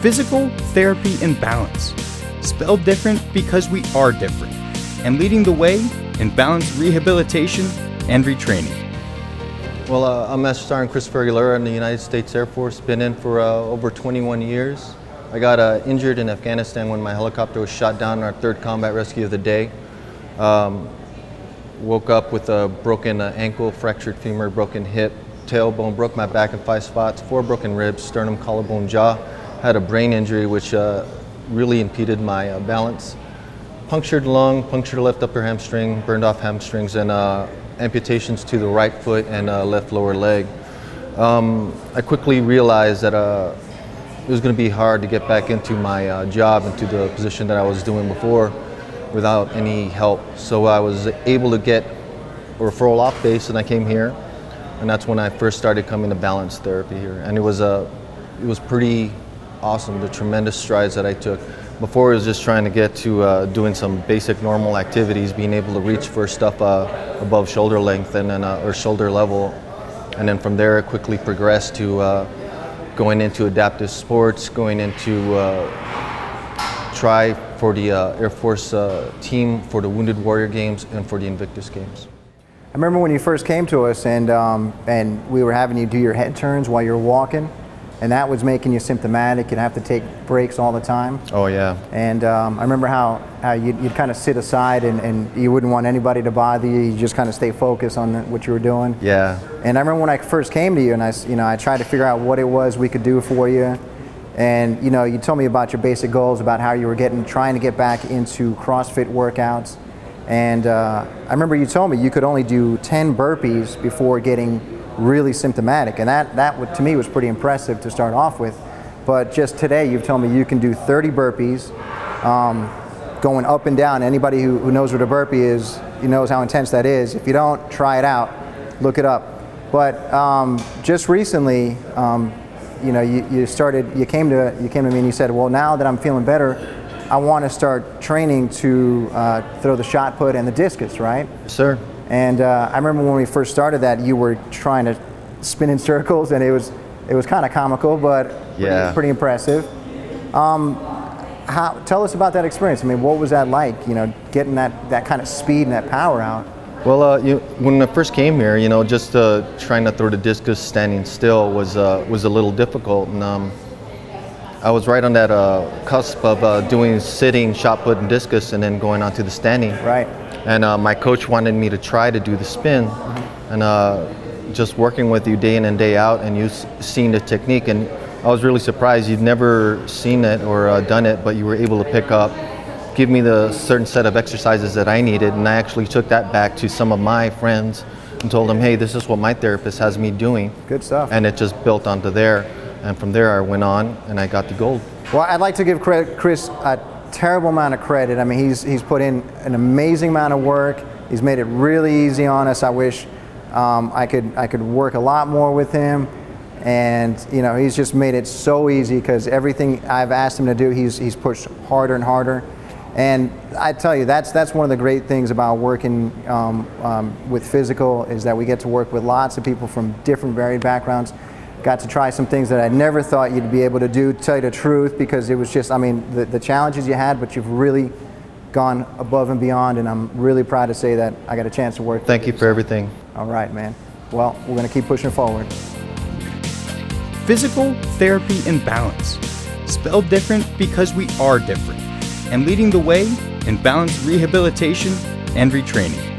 Physical therapy and balance, spelled different because we are different, and leading the way in balanced rehabilitation and retraining. Well, I'm Master Sergeant Christopher Aguilera in the United States Air Force. Been in for over 21 years. I got injured in Afghanistan when my helicopter was shot down in our 3rd combat rescue of the day. Woke up with a broken ankle, fractured femur, broken hip, tailbone, broke my back in 5 spots, 4 broken ribs, sternum, collarbone, jaw. Had a brain injury which really impeded my balance. Punctured lung, punctured left upper hamstring, burned off hamstrings, and amputations to the right foot and left lower leg. I quickly realized that it was going to be hard to get back into my job, into the position that I was doing before without any help. So I was able to get a referral off base, and I came here, and that's when I first started coming to balance therapy here. And it was pretty awesome, the tremendous strides that I took. Before it was just trying to get to doing some basic normal activities, being able to reach for stuff above shoulder length and then or shoulder level, and then from there it quickly progressed to going into adaptive sports, going into try for the Air Force team for the Wounded Warrior Games and for the Invictus Games. I remember when you first came to us and we were having you do your head turns while you're walking, and that was making you symptomatic. You'd have to take breaks all the time. Oh yeah. And I remember how you'd kind of sit aside and you wouldn't want anybody to bother you. You just kind of stay focused on what you were doing. Yeah. And I remember when I first came to you and I tried to figure out what it was we could do for you. And you told me about your basic goals, about how you were trying to get back into CrossFit workouts. And I remember you told me you could only do 10 burpees before getting really symptomatic, and that to me was pretty impressive to start off with. But just today you've told me you can do 30 burpees going up and down. Anybody who knows what a burpee is, knows how intense that is. If you don't, try it out, look it up. But just recently you came to me and you said, well, now that I'm feeling better, I want to start training to throw the shot put and the discus, right? Sir. And I remember when we first started that, you were trying to spin in circles, and it was kind of comical, but pretty impressive. Tell us about that experience. I mean, what was that like? Getting that kind of speed and that power out. Well, when I first came here, just trying to throw the discus standing still was a little difficult, and I was right on that cusp of doing sitting, shot put, and discus, and then going on to the standing. Right. And my coach wanted me to try to do the spin, and just working with you day in and day out, and you seeing the technique, and I was really surprised. You'd never seen it or done it, but you were able to pick up, give me the certain set of exercises that I needed, and I actually took that back to some of my friends and told them, hey, this is what my therapist has me doing. Good stuff. And it just built onto there, and from there I went on and I got the gold. Well, I'd like to give Chris a terrible amount of credit. I mean, he's put in an amazing amount of work. He's made it really easy on us. I wish I could work a lot more with him, and he's just made it so easy, because everything I've asked him to do, he's pushed harder and harder. And I tell you, that's one of the great things about working with Physical, is that we get to work with lots of people from different varied backgrounds. Got to try some things that I never thought you'd be able to do, to tell you the truth, because it was just, I mean, the challenges you had, but you've really gone above and beyond, and I'm really proud to say that I got a chance to work with you. Thank you for everything. All right, man. Well, we're going to keep pushing forward. Physical therapy and balance, spelled different because we are different, and leading the way in balanced rehabilitation and retraining.